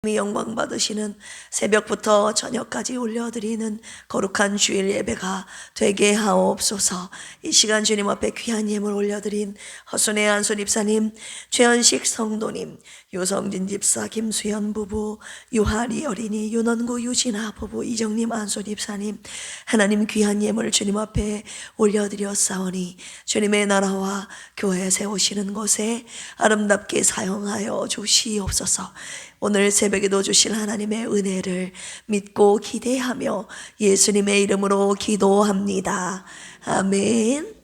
영광 받으시는 새벽부터 저녁까지 올려드리는 거룩한 주일 예배가 되게 하옵소서. 이 시간 주님 앞에 귀한 예물 올려드린 허순의 안순 입사님, 최현식 성도님, 유성진 집사, 김수현 부부, 유하리 어린이, 윤원구 유진아 부부, 이정님 안순 입사님, 하나님 귀한 예물 주님 앞에 올려드렸사오니 주님의 나라와 교회 세우시는 곳에 아름답게 사용하여 주시옵소서. 오늘 새벽에도 주실 하나님의 은혜를 믿고 기대하며 예수님의 이름으로 기도합니다. 아멘.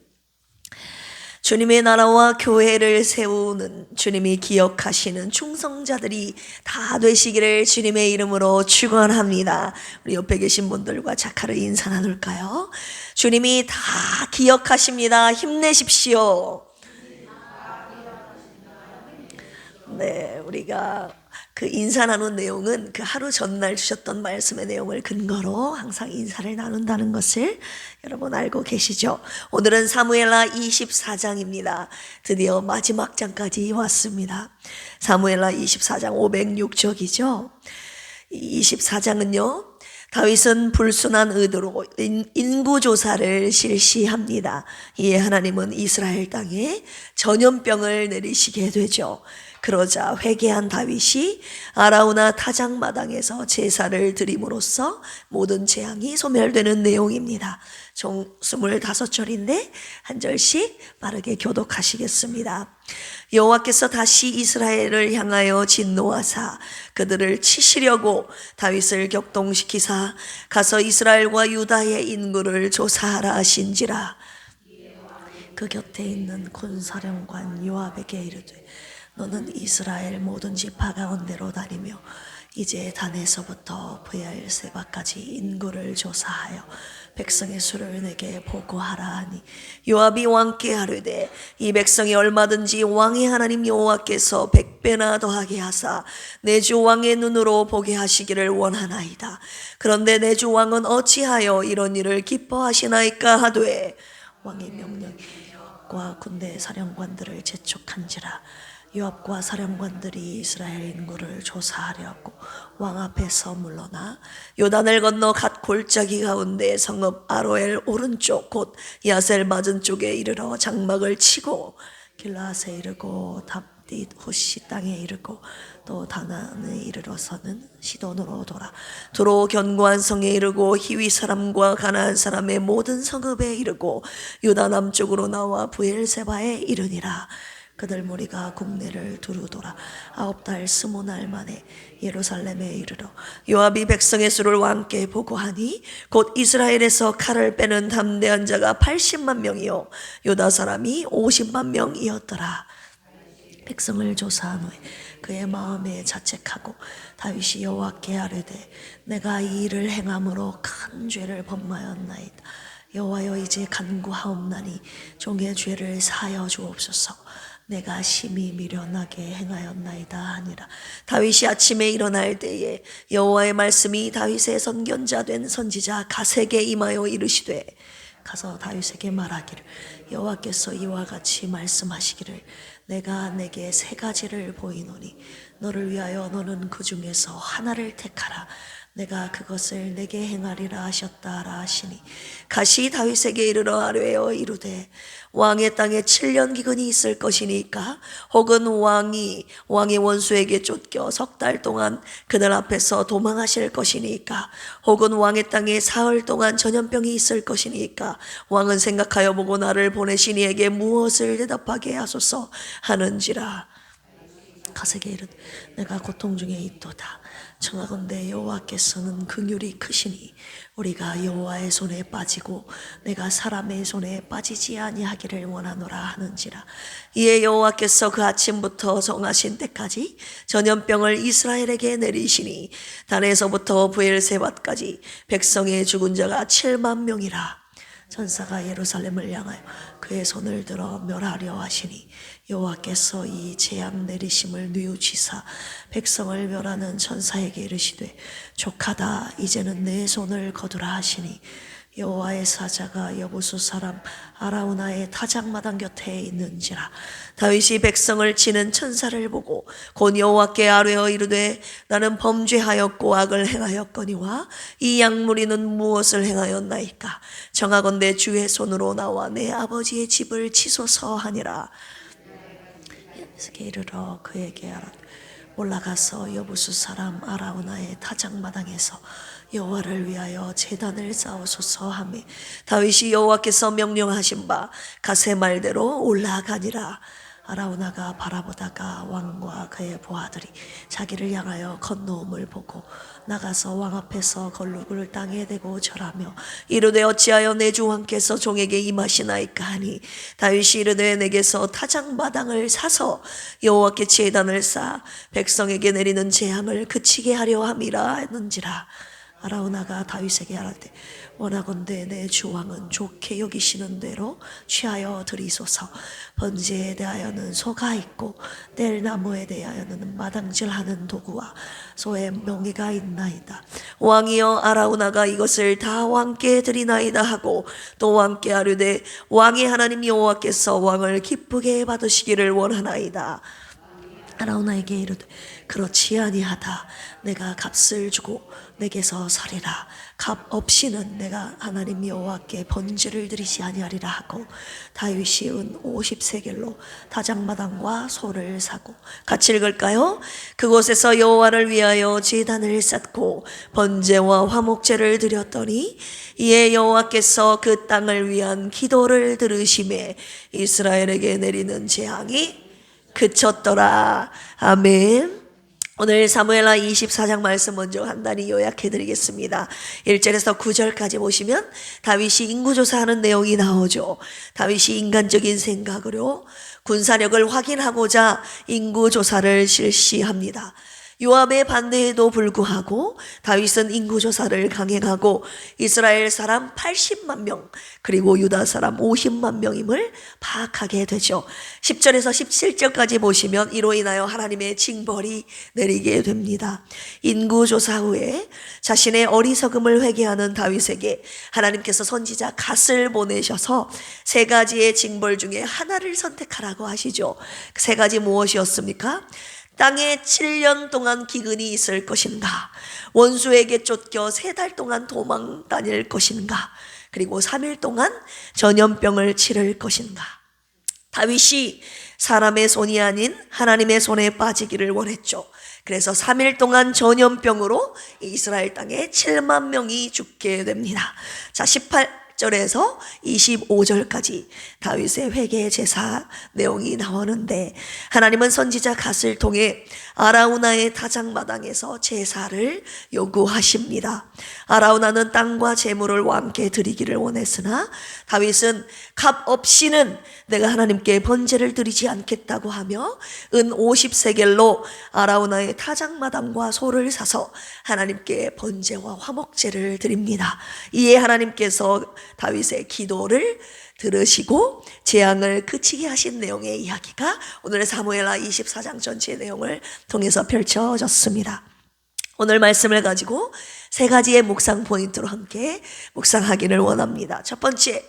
주님의 나라와 교회를 세우는 주님이 기억하시는 충성자들이 다 되시기를 주님의 이름으로 축원합니다. 우리 옆에 계신 분들과 자카르 인사 나눌까요? 주님이 다 기억하십니다. 힘내십시오. 네, 우리가 그 인사 나눈 내용은 그 하루 전날 주셨던 말씀의 내용을 근거로 항상 인사를 나눈다는 것을 여러분 알고 계시죠? 오늘은 사무엘하 24장입니다. 드디어 마지막 장까지 왔습니다. 사무엘하 24장 506쪽이죠. 24장은요. 다윗은 불순한 의도로 인구조사를 실시합니다. 이에 하나님은 이스라엘 땅에 전염병을 내리시게 되죠. 그러자 회개한 다윗이 아라우나 타작마당에서 제사를 드림으로써 모든 재앙이 소멸되는 내용입니다. 총 25절인데 한 절씩 빠르게 교독하시겠습니다. 여호와께서 다시 이스라엘을 향하여 진노하사 그들을 치시려고 다윗을 격동시키사 가서 이스라엘과 유다의 인구를 조사하라 하신지라. 그 곁에 있는 군사령관 요압에게 이르되 너는 이스라엘 모든 지파 가운데로 다니며 이제 단에서부터 브엘세바까지 인구를 조사하여 백성의 수를 내게 보고하라 하니 요압이 왕께 하르되 이 백성이 얼마든지 왕의 하나님 여호와께서 100배나 더하게 하사 내 주 왕의 눈으로 보게 하시기를 원하나이다. 그런데 내 주 왕은 어찌하여 이런 일을 기뻐하시나이까 하되 왕의 명령이 요압과 군대 사령관들을 재촉한지라. 요압과 사령관들이 이스라엘 인구를 조사하려고 왕 앞에서 물러나 요단을 건너 갓 골짜기 가운데 성읍 아로엘 오른쪽 곧 야셀 맞은 쪽에 이르러 장막을 치고 길라앗에 이르고 답딧 호시 땅에 이르고 또 다난에 이르러서는 시돈으로 돌아 두로 견고한 성에 이르고 히위 사람과 가나안 사람의 모든 성읍에 이르고 유다 남쪽으로 나와 브엘세바에 이르니라. 그들 무리가 국내를 두루 돌아 9달 20날 만에 예루살렘에 이르러 요압이 백성의 수를 왕께 보고하니 곧 이스라엘에서 칼을 빼는 담대한 자가 80만 명이요 유다 사람이 50만 명이었더라. 백성을 조사한 후에 그의 마음에 자책하고 다윗이 여호와께 아뢰되 내가 이 일을 행함으로 큰 죄를 범하였나이다. 여호와여 이제 간구하옵나니 종의 죄를 사하여 주옵소서. 내가 심히 미련하게 행하였나이다 하니라. 다윗이 아침에 일어날 때에 여호와의 말씀이 다윗의 선견자 된 선지자 갓에게 임하여 이르시되 가서 다윗에게 말하기를 여호와께서 이와 같이 말씀하시기를 내가 내게 3가지를 보이노니 너를 위하여 너는 그 중에서 하나를 택하라. 내가 그것을 내게 행하리라 하셨다라 하시니 갓이 다윗에게 이르러 아뢰어 이르되 왕의 땅에 7년 기근이 있을 것이니까 혹은 왕의 원수에게 쫓겨 3달 동안 그들 앞에서 도망하실 것이니까 혹은 왕의 땅에 사흘 동안 전염병이 있을 것이니까 왕은 생각하여 보고 나를 보내신 이에게 무엇을 대답하게 하소서 하는지라. 갓에게 이르되 내가 고통 중에 있도다. 청하건대 여호와께서는 긍휼이 크시니 우리가 여호와의 손에 빠지고 내가 사람의 손에 빠지지 아니하기를 원하노라 하는지라. 이에 여호와께서 그 아침부터 정하신 때까지 전염병을 이스라엘에게 내리시니 단에서부터 브엘세바까지 백성의 죽은 자가 7만 명이라. 천사가 예루살렘을 향하여 그의 손을 들어 멸하려 하시니 여호와께서 이 재앙 내리심을 뉘우치사 백성을 멸하는 천사에게 이르시되 족하다 이제는 내 손을 거두라 하시니 여호와의 사자가 여부수 사람 아라우나의 타작마당 곁에 있는지라. 다윗이 백성을 치는 천사를 보고 곧 여호와께 아뢰어 이르되 나는 범죄하였고 악을 행하였거니와 이 약무리는 무엇을 행하였나이까. 정하건대 주의 손으로 나와 내 아버지의 집을 치소서 하니라. 이르러 그에게 올라가서 여부수 사람 아라우나의 타작마당에서 여호와를 위하여 제단을 쌓으소서 하며 다윗이 여호와께서 명령하신 바 가세 말대로 올라가니라. 아라우나가 바라보다가 왕과 그의 보아들이 자기를 향하여 건너옴을 보고 나가서 왕 앞에서 걸룩을 땅에 대고 절하며 이르되 어찌하여 내 주 왕께서 종에게 임하시나이까 하니 다윗이 이르되 내게서 타작마당을 사서 여호와께 제단을 쌓아 백성에게 내리는 재앙을 그치게 하려 함이라 했는지라. 아라우나가 다윗에게 하라되 원하건대 내 주왕은 좋게 여기시는 대로 취하여 드리소서. 번제에 대하여는 소가 있고 뗄 나무에 대하여는 마당질하는 도구와 소의 멍에가 있나이다. 왕이여 아라우나가 이것을 다 왕께 드리나이다 하고 또 왕께 아뢰되 왕의 하나님 여호와께서 왕을 기쁘게 받으시기를 원하나이다. 아라우나에게 이르되 그렇지 아니하다. 내가 값을 주고 내게서 살리라. 값 없이는 내가 하나님 여호와께 번제를 드리지 아니하리라 하고 다윗이 은 50세겔로 타작마당과 소를 사고. 같이 읽을까요? 그곳에서 여호와를 위하여 제단을 쌓고 번제와 화목제를 드렸더니 이에 여호와께서 그 땅을 위한 기도를 들으심에 이스라엘에게 내리는 재앙이 그쳤더라. 아멘. 오늘 사무엘하 24장 말씀 먼저 간단히 요약해 드리겠습니다. 1절에서 9절까지 보시면 다윗이 인구조사하는 내용이 나오죠. 다윗이 인간적인 생각으로 군사력을 확인하고자 인구조사를 실시합니다. 요압의 반대에도 불구하고 다윗은 인구조사를 강행하고 이스라엘 사람 80만 명 그리고 유다 사람 50만 명임을 파악하게 되죠. 10절에서 17절까지 보시면 이로 인하여 하나님의 징벌이 내리게 됩니다. 인구조사 후에 자신의 어리석음을 회개하는 다윗에게 하나님께서 선지자 갓을 보내셔서 세 가지의 징벌 중에 하나를 선택하라고 하시죠. 그 세 가지 무엇이었습니까? 땅에 7년 동안 기근이 있을 것인가? 원수에게 쫓겨 3달 동안 도망 다닐 것인가? 그리고 3일 동안 전염병을 치를 것인가? 다윗이 사람의 손이 아닌 하나님의 손에 빠지기를 원했죠. 그래서 3일 동안 전염병으로 이스라엘 땅에 7만 명이 죽게 됩니다. 자, 18절에서 25절까지 다윗의 회개 제사 내용이 나오는데 하나님은 선지자 갓을 통해 아라우나의 타작마당에서 제사를 요구하십니다. 아라우나는 땅과 재물을 왕께 드리기를 원했으나 다윗은 값 없이는 내가 하나님께 번제를 드리지 않겠다고 하며 은 50세겔로 아라우나의 타작마당과 소를 사서 하나님께 번제와 화목제를 드립니다. 이에 하나님께서 다윗의 기도를 들으시고 재앙을 그치게 하신 내용의 이야기가 오늘 사무엘하 24장 전체의 내용을 통해서 펼쳐졌습니다. 오늘 말씀을 가지고 세 가지의 묵상 포인트로 함께 묵상하기를 원합니다. 첫 번째,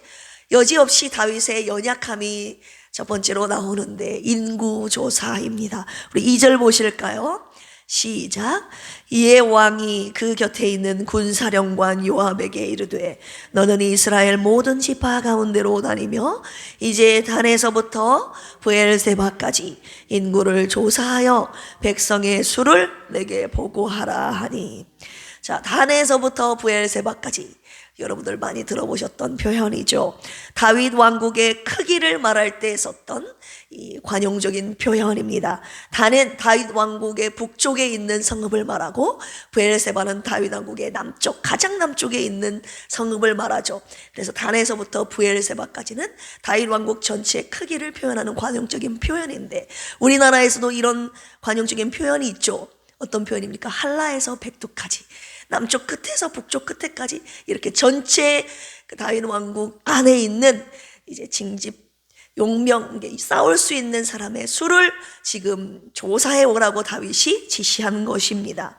여지없이 다윗의 연약함이 첫 번째로 나오는데 인구조사입니다. 우리 2절 보실까요? 시작. 이에 왕이 그 곁에 있는 군사령관 요압에게 이르되 너는 이스라엘 모든 지파 가운데로 다니며 이제 단에서부터 브엘세바까지 인구를 조사하여 백성의 수를 내게 보고하라 하니. 자, 단에서부터 브엘세바까지 여러분들 많이 들어보셨던 표현이죠. 다윗 왕국의 크기를 말할 때 썼던 이 관용적인 표현입니다. 단은 다윗 왕국의 북쪽에 있는 성읍을 말하고 브엘세바는 다윗 왕국의 남쪽, 가장 남쪽에 있는 성읍을 말하죠. 그래서 단에서부터 브엘세바까지는 다윗 왕국 전체의 크기를 표현하는 관용적인 표현인데 우리나라에서도 이런 관용적인 표현이 있죠. 어떤 표현입니까? 한라에서 백두까지, 남쪽 끝에서 북쪽 끝에까지 이렇게 전체 다윗 왕국 안에 있는 이제 징집 용명 싸울 수 있는 사람의 수를 지금 조사해 오라고 다윗이 지시한 것입니다.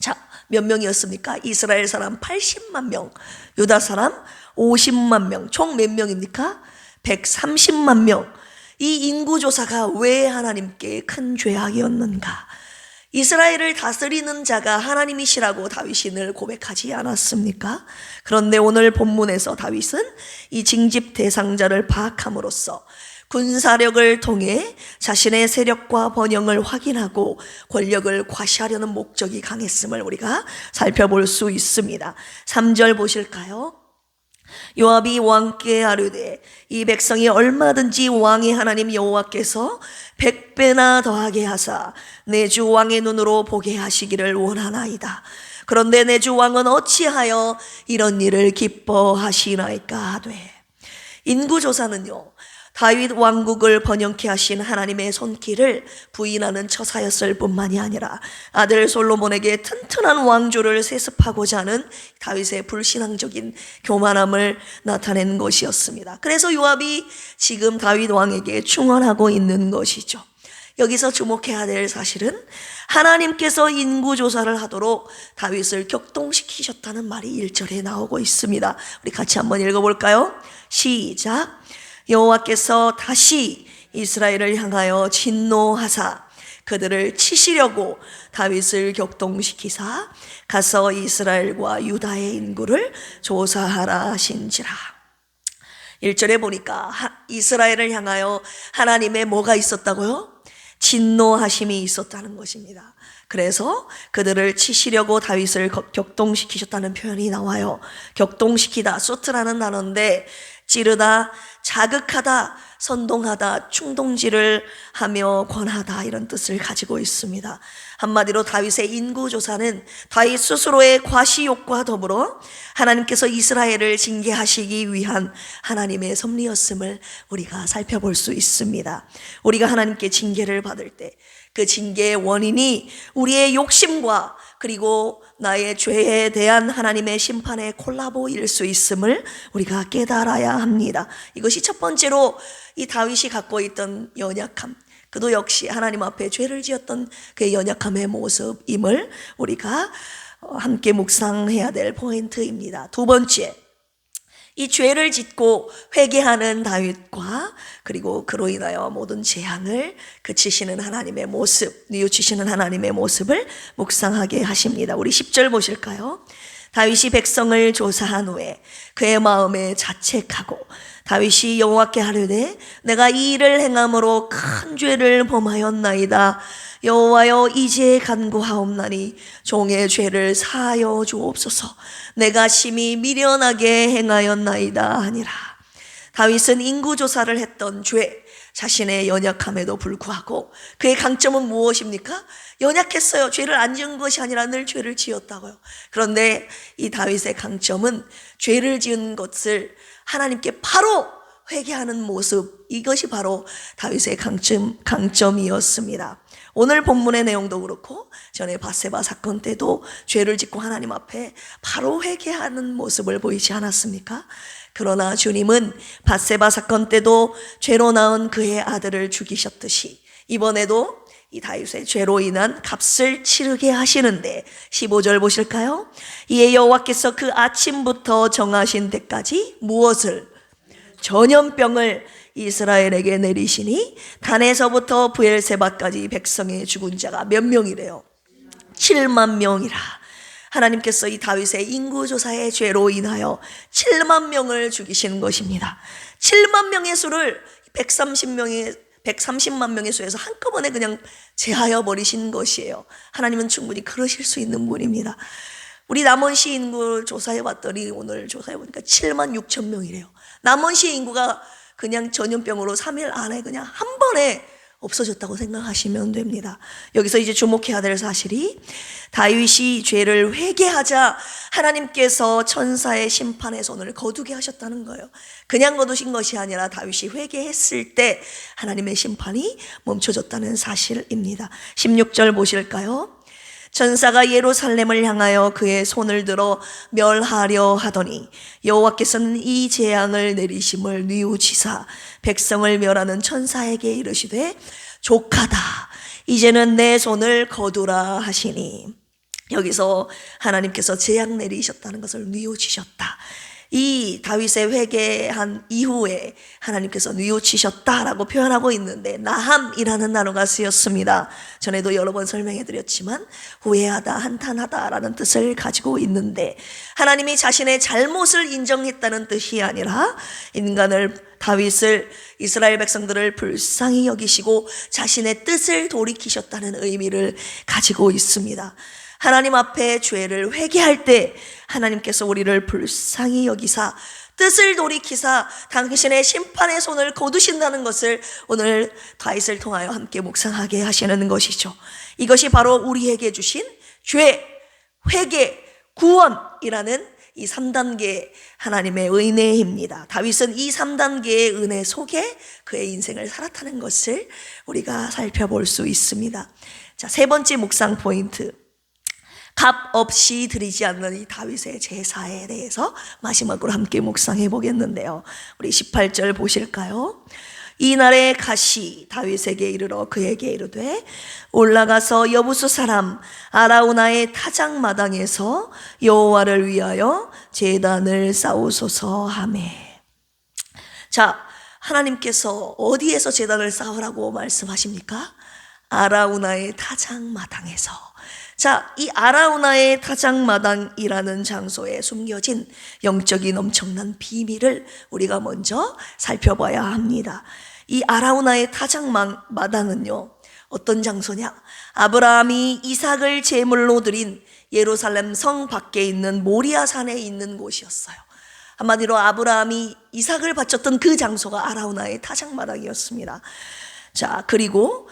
자, 몇 명이었습니까? 이스라엘 사람 80만 명, 유다 사람 50만 명, 총 몇 명입니까? 130만 명. 이 인구조사가 왜 하나님께 큰 죄악이었는가? 이스라엘을 다스리는 자가 하나님이시라고 다윗이 늘 고백하지 않았습니까? 그런데 오늘 본문에서 다윗은 이 징집 대상자를 파악함으로써 군사력을 통해 자신의 세력과 번영을 확인하고 권력을 과시하려는 목적이 강했음을 우리가 살펴볼 수 있습니다. 3절 보실까요? 요압이 왕께 아뢰되 이 백성이 얼마든지 왕의 하나님 여호와께서 100배나 더하게 하사 내 주 왕의 눈으로 보게 하시기를 원하나이다. 그런데 내 주 왕은 어찌하여 이런 일을 기뻐하시나이까 하되. 인구조사는요, 다윗 왕국을 번영케 하신 하나님의 손길을 부인하는 처사였을 뿐만이 아니라 아들 솔로몬에게 튼튼한 왕조를 세습하고자 하는 다윗의 불신앙적인 교만함을 나타낸 것이었습니다. 그래서 요압이 지금 다윗 왕에게 충원하고 있는 것이죠. 여기서 주목해야 될 사실은 하나님께서 인구조사를 하도록 다윗을 격동시키셨다는 말이 1절에 나오고 있습니다. 우리 같이 한번 읽어볼까요? 시작. 여호와께서 다시 이스라엘을 향하여 진노하사 그들을 치시려고 다윗을 격동시키사 가서 이스라엘과 유다의 인구를 조사하라 하신지라. 1절에 보니까 이스라엘을 향하여 하나님의 뭐가 있었다고요? 진노하심이 있었다는 것입니다. 그래서 그들을 치시려고 다윗을 격동시키셨다는 표현이 나와요. 격동시키다, 소트라는 단어인데 찌르다, 자극하다, 선동하다, 충동질을 하며 권하다 이런 뜻을 가지고 있습니다. 한마디로 다윗의 인구조사는 다윗 스스로의 과시욕과 더불어 하나님께서 이스라엘을 징계하시기 위한 하나님의 섭리였음을 우리가 살펴볼 수 있습니다. 우리가 하나님께 징계를 받을 때 그 징계의 원인이 우리의 욕심과 그리고 나의 죄에 대한 하나님의 심판의 콜라보일 수 있음을 우리가 깨달아야 합니다. 이것이 첫 번째로 이 다윗이 갖고 있던 연약함, 그도 역시 하나님 앞에 죄를 지었던 그의 연약함의 모습임을 우리가 함께 묵상해야 될 포인트입니다. 두 번째, 이 죄를 짓고 회개하는 다윗과 그리고 그로 인하여 모든 재앙을 그치시는 하나님의 모습, 뉘우치시는 하나님의 모습을 묵상하게 하십니다. 우리 10절 보실까요? 다윗이 백성을 조사한 후에 그의 마음에 자책하고 다윗이 여호와께 아뢰되 내가 이 일을 행함으로 큰 죄를 범하였나이다. 여호와여 이제 간구하옵나니 종의 죄를 사하여 주옵소서. 내가 심히 미련하게 행하였나이다 하니라. 다윗은 인구조사를 했던 죄, 자신의 연약함에도 불구하고 그의 강점은 무엇입니까? 연약했어요. 죄를 안 지은 것이 아니라 늘 죄를 지었다고요. 그런데 이 다윗의 강점은 죄를 지은 것을 하나님께 바로 회개하는 모습, 이것이 바로 다윗의 강점이었습니다. 오늘 본문의 내용도 그렇고 전에 밧세바 사건 때도 죄를 짓고 하나님 앞에 바로 회개하는 모습을 보이지 않았습니까? 그러나 주님은 밧세바 사건 때도 죄로 낳은 그의 아들을 죽이셨듯이 이번에도 이 다윗의 죄로 인한 값을 치르게 하시는데 15절 보실까요? 이에 여호와께서 그 아침부터 정하신 때까지 무엇을? 전염병을 이스라엘에게 내리시니 단에서부터 브엘세바까지 백성의 죽은 자가 몇 명이래요? 7만 명이라. 하나님께서 이 다윗의 인구조사의 죄로 인하여 7만 명을 죽이시는 것입니다. 7만 명의 수를 130만 명의 수에서 한꺼번에 그냥 제하여 버리신 것이에요. 하나님은 충분히 그러실 수 있는 분입니다. 우리 남원시 인구 조사해 봤더니 오늘 조사해 보니까 7만 6천 명이래요. 남원시 인구가 그냥 전염병으로 3일 안에 그냥 한 번에 없어졌다고 생각하시면 됩니다. 여기서 이제 주목해야 될 사실이 다윗이 죄를 회개하자 하나님께서 천사의 심판의 손을 거두게 하셨다는 거예요. 그냥 거두신 것이 아니라 다윗이 회개했을 때 하나님의 심판이 멈춰졌다는 사실입니다. 16절 보실까요? 천사가 예루살렘을 향하여 그의 손을 들어 멸하려 하더니 여호와께서는 이 재앙을 내리심을 뉘우치사 백성을 멸하는 천사에게 이르시되 족하다 이제는 내 손을 거두라 하시니. 여기서 하나님께서 재앙 내리셨다는 것을 뉘우치셨다. 이 다윗의 회개한 이후에 하나님께서 뉘우치셨다라고 표현하고 있는데 나함이라는 단어가 쓰였습니다. 전에도 여러 번 설명해 드렸지만 후회하다, 한탄하다라는 뜻을 가지고 있는데 하나님이 자신의 잘못을 인정했다는 뜻이 아니라 다윗을, 이스라엘 백성들을 불쌍히 여기시고 자신의 뜻을 돌이키셨다는 의미를 가지고 있습니다. 하나님 앞에 죄를 회개할 때 하나님께서 우리를 불쌍히 여기사 뜻을 돌이키사 당신의 심판의 손을 거두신다는 것을 오늘 다윗을 통하여 함께 묵상하게 하시는 것이죠. 이것이 바로 우리에게 주신 죄, 회개, 구원이라는 이 3단계 하나님의 은혜입니다. 다윗은 이 3단계의 은혜 속에 그의 인생을 살았다는 것을 우리가 살펴볼 수 있습니다. 자, 세 번째 묵상 포인트. 값 없이 드리지 않는 이 다윗의 제사에 대해서 마지막으로 함께 묵상해 보겠는데요. 우리 18절 보실까요? 이날에 갓이 다윗에게 이르러 그에게 이르되 올라가서 여부수 사람 아라우나의 타작마당에서 여호와를 위하여 제단을 쌓으소서 하매. 자, 하나님께서 어디에서 제단을 쌓으라고 말씀하십니까? 아라우나의 타작마당에서. 자, 이 아라우나의 타작마당이라는 장소에 숨겨진 영적인 엄청난 비밀을 우리가 먼저 살펴봐야 합니다. 이 아라우나의 타작마당은요, 어떤 장소냐? 아브라함이 이삭을 제물로 드린 예루살렘 성 밖에 있는 모리아산에 있는 곳이었어요. 한마디로 아브라함이 이삭을 바쳤던 그 장소가 아라우나의 타작마당이었습니다. 자, 그리고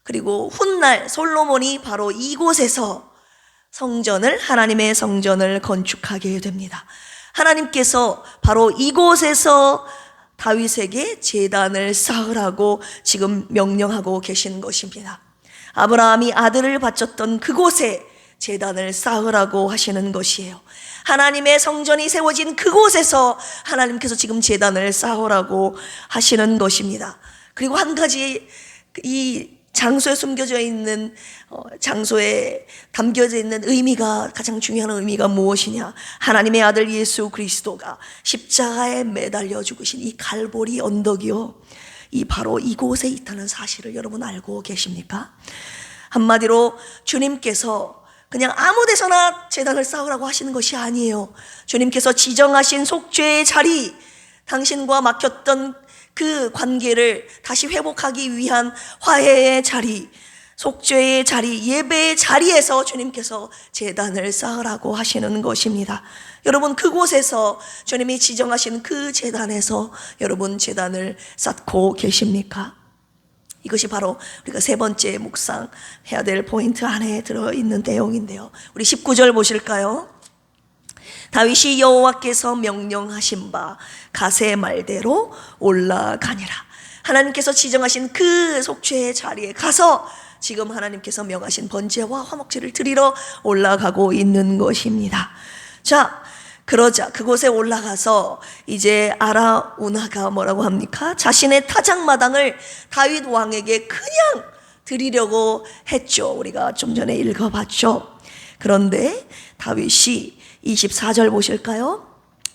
그리고 훗날 솔로몬이 바로 이곳에서 하나님의 성전을 건축하게 됩니다. 하나님께서 바로 이곳에서 다윗에게 제단을 쌓으라고 지금 명령하고 계신 것입니다. 아브라함이 아들을 바쳤던 그곳에 제단을 쌓으라고 하시는 것이에요. 하나님의 성전이 세워진 그곳에서 하나님께서 지금 제단을 쌓으라고 하시는 것입니다. 그리고 한 가지, 이 장소에 숨겨져 있는, 장소에 담겨져 있는 가장 중요한 의미가 무엇이냐? 하나님의 아들 예수 그리스도가 십자가에 매달려 죽으신 이 갈보리 언덕이요, 바로 이곳에 있다는 사실을 여러분 알고 계십니까? 한마디로 주님께서 그냥 아무 데서나 제단을 쌓으라고 하시는 것이 아니에요. 주님께서 지정하신 속죄의 자리, 당신과 막혔던 그 관계를 다시 회복하기 위한 화해의 자리, 속죄의 자리, 예배의 자리에서 주님께서 제단을 쌓으라고 하시는 것입니다. 여러분, 그곳에서 주님이 지정하신 그 제단에서 여러분 제단을 쌓고 계십니까? 이것이 바로 우리가 세 번째 묵상해야 될 포인트 안에 들어있는 내용인데요. 우리 19절 보실까요? 다윗이 여호와께서 명령하신 바 갓의 말대로 올라가니라. 하나님께서 지정하신 그 속죄의 자리에 가서 지금 하나님께서 명하신 번제와 화목제를 드리러 올라가고 있는 것입니다. 자, 그러자 그곳에 올라가서 이제 아라우나가 뭐라고 합니까? 자신의 타작마당을 다윗 왕에게 그냥 드리려고 했죠. 우리가 좀 전에 읽어봤죠. 그런데 다윗이 24절 보실까요?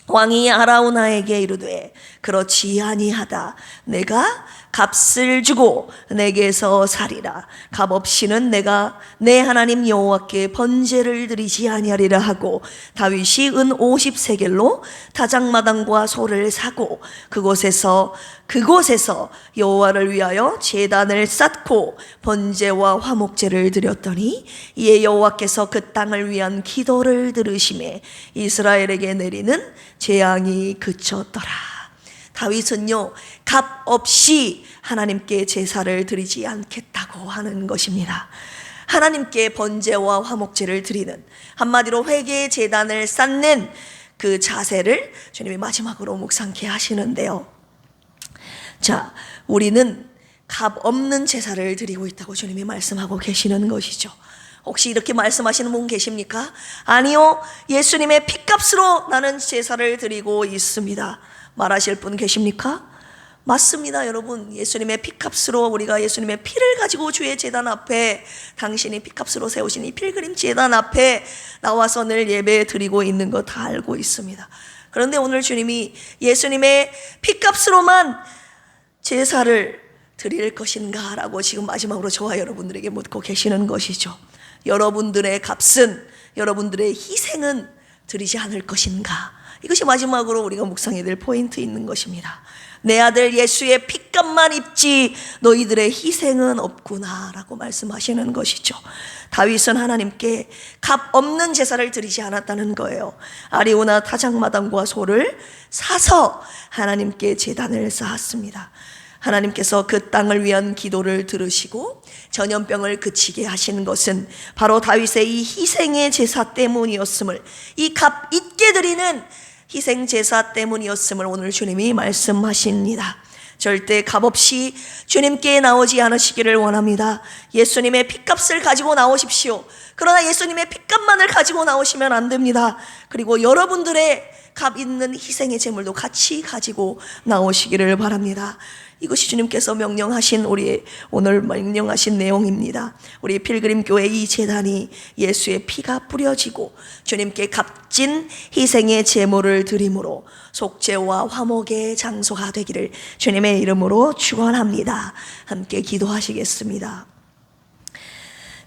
왕이 아라우나에게 이르되 그렇지 아니하다. 내가 값을 주고 내게서 살이라. 값 없이는 내가 내 하나님 여호와께 번제를 드리지 아니하리라 하고 다윗이 은 50세겔로 타작마당과 소를 사고 그곳에서 여호와를 위하여 제단을 쌓고 번제와 화목제를 드렸더니 이에 여호와께서 그 땅을 위한 기도를 들으시매 이스라엘에게 내리는 재앙이 그쳤더라. 다윗은요, 값 없이 하나님께 제사를 드리지 않겠다고 하는 것입니다. 하나님께 번제와 화목제를 드리는, 한마디로 회개의 제단을 쌓는 그 자세를 주님이 마지막으로 묵상케 하시는데요. 자, 우리는 값 없는 제사를 드리고 있다고 주님이 말씀하고 계시는 것이죠. 혹시 이렇게 말씀하시는 분 계십니까? 아니요, 예수님의 피값으로 나는 제사를 드리고 있습니다. 말하실 분 계십니까? 맞습니다, 여러분. 예수님의 피값으로 우리가 예수님의 피를 가지고 주의 제단 앞에, 당신이 피값으로 세우신 이 필그림 제단 앞에 나와서 늘 예배 드리고 있는 거 다 알고 있습니다. 그런데 오늘 주님이 예수님의 피값으로만 제사를 드릴 것인가 라고 지금 마지막으로 저와 여러분들에게 묻고 계시는 것이죠. 여러분들의 값은, 여러분들의 희생은 드리지 않을 것인가? 이것이 마지막으로 우리가 묵상해야 될 포인트 있는 것입니다. 내 아들 예수의 피값만 입지 너희들의 희생은 없구나 라고 말씀하시는 것이죠. 다윗은 하나님께 값 없는 제사를 드리지 않았다는 거예요. 아리오나 타작마당과 소를 사서 하나님께 제단을 쌓았습니다. 하나님께서 그 땅을 위한 기도를 들으시고 전염병을 그치게 하신 것은 바로 다윗의 이 희생의 제사 때문이었음을, 이 값 있게 드리는 희생 제사 때문이었음을 오늘 주님이 말씀하십니다. 절대 값없이 주님께 나오지 않으시기를 원합니다. 예수님의 피값을 가지고 나오십시오. 그러나 예수님의 피값만을 가지고 나오시면 안 됩니다. 그리고 여러분들의 값 있는 희생의 제물도 같이 가지고 나오시기를 바랍니다. 이것이 주님께서 명령하신, 우리 오늘 명령하신 내용입니다. 우리 필그림 교회 이 제단이 예수의 피가 뿌려지고 주님께 값진 희생의 제물을 드림으로 속죄와 화목의 장소가 되기를 주님의 이름으로 축원합니다. 함께 기도하시겠습니다.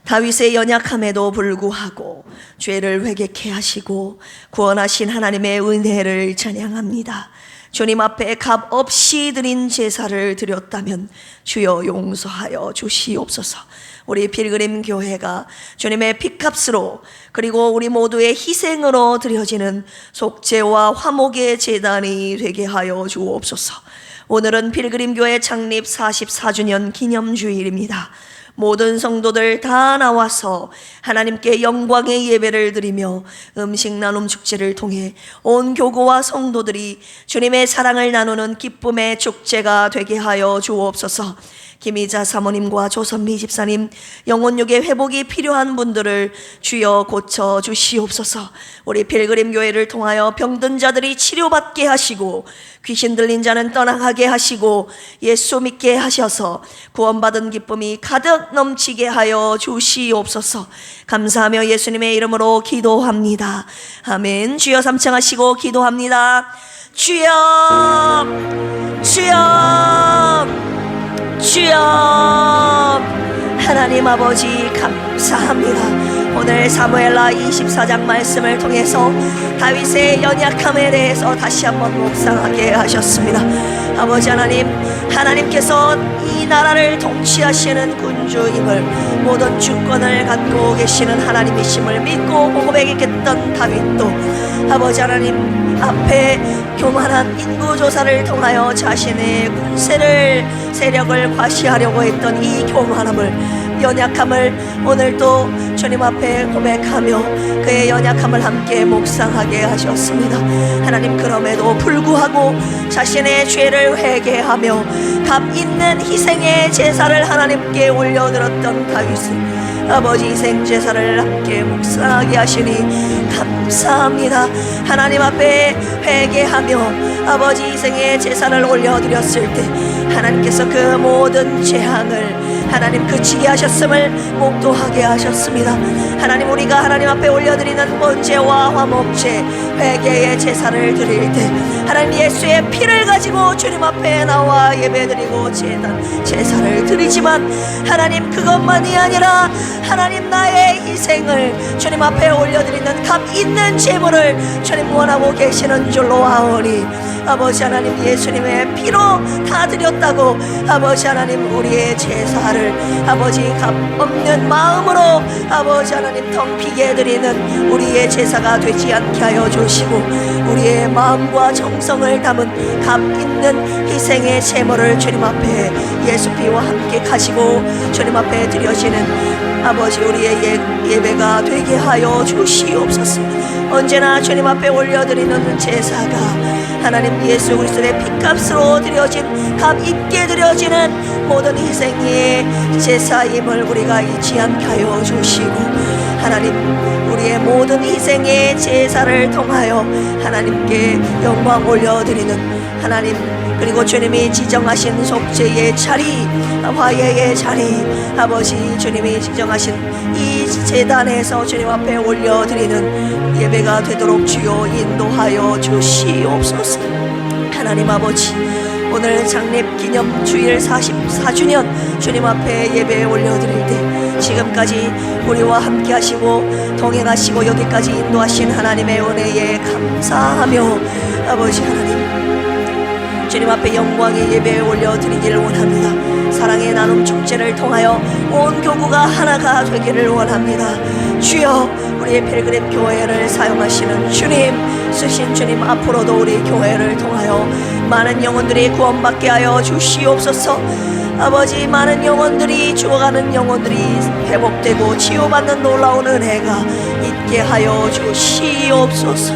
다윗의 연약함에도 불구하고 죄를 회개케 하시고 구원하신 하나님의 은혜를 찬양합니다. 주님 앞에 값 없이 드린 제사를 드렸다면 주여 용서하여 주시옵소서. 우리 필그림 교회가 주님의 피값으로, 그리고 우리 모두의 희생으로 드려지는 속죄와 화목의 제단이 되게 하여 주옵소서. 오늘은 필그림 교회 창립 44주년 기념주일입니다. 모든 성도들 다 나와서 하나님께 영광의 예배를 드리며 음식 나눔 축제를 통해 온 교구와 성도들이 주님의 사랑을 나누는 기쁨의 축제가 되게 하여 주옵소서. 김희자 사모님과 조선미 집사님 영혼육의 회복이 필요한 분들을 주여 고쳐 주시옵소서. 우리 필그림 교회를 통하여 병든 자들이 치료받게 하시고 귀신 들린 자는 떠나가게 하시고 예수 믿게 하셔서 구원받은 기쁨이 가득 넘치게 하여 주시옵소서. 감사하며 예수님의 이름으로 기도합니다. 아멘. 주여 삼창하시고 기도합니다. 주여, 주여, 주여. 하나님 아버지 감사합니다. 오늘 사무엘하 24장 말씀을 통해서 다윗의 연약함에 대해서 다시 한번 묵상하게 하셨습니다. 아버지 하나님, 하나님께서 이 나라를 통치하시는 군주임을, 모든 주권을 갖고 계시는 하나님이심을 믿고 고백했던 다윗도 아버지 하나님 앞에 교만한 인구조사를 통하여 자신의 군세를, 세력을 과시하려고 했던 이 교만함을, 연약함을 오늘 또 주님 앞에 고백하며 그의 연약함을 함께 묵상하게 하셨습니다. 하나님, 그럼에도 불구하고 자신의 죄를 회개하며 값 있는 희생의 제사를 하나님께 올려드렸던 다윗은 아버지 희생 제사를 함께 묵상하게 하시니 감사합니다. 하나님 앞에 회개하며 아버지 희생의 제사를 올려드렸을 때 하나님께서 그 모든 재앙을 하나님 그치게 하셨음을 목도하게 하셨습니다. 하나님, 우리가 하나님 앞에 올려드리는 번제와 화목제, 회개의 제사를 드릴 때 하나님 예수의 피를 가지고 주님 앞에 나와 예배드리고 제사를 드리지만 하나님 그것만이 아니라 하나님 나의 희생을 주님 앞에 올려드리는 값 있는 제물을 주님 원하고 계시는 줄로 아오니 아버지 하나님, 예수님의 피로 다 드렸다고 아버지 하나님 우리의 제사를 아버지 값 없는 마음으로 아버지 하나님 텅 비게 드리는 우리의 제사가 되지 않게 하여 주시고 우리의 마음과 정성을 담은 값 있는 희생의 제물을 주님 앞에 예수 피와 함께 가지고 주님 앞에 드려지는 아버지 우리의 예배가 되게 하여 주시옵소서. 언제나 주님 앞에 올려드리는 제사가 하나님 예수 그리스도의 피값으로 드려진 값 있게 드려지는 모든 희생의 제사임을 우리가 잊지 않게 하여 주시고 하나님 우리의 모든 희생의 제사를 통하여 하나님께 영광 올려드리는 하나님, 그리고 주님이 지정하신 속죄의 자리, 화해의 자리, 아버지 주님이 지정하신 이 제단에서 주님 앞에 올려드리는 예배가 되도록 주여 인도하여 주시옵소서. 하나님 아버지, 오늘 창립기념 주일 44주년 주님 앞에 예배 올려드릴 때 지금까지 우리와 함께 하시고 동행하시고 여기까지 인도하신 하나님의 은혜에 감사하며 아버지 하나님, 주님 앞에 영광의 예배 올려드리기를 원합니다. 사랑의 나눔 축제를 통하여 온 교구가 하나가 되기를 원합니다. 주여, 우리의 필그림 교회를 사용하시는 주님, 쓰신 주님, 앞으로도 우리 교회를 통하여 많은 영혼들이 구원받게 하여 주시옵소서. 아버지, 많은 영혼들이, 죽어가는 영혼들이 회복되고 치유받는 놀라운 은혜가 있게 하여 주시옵소서.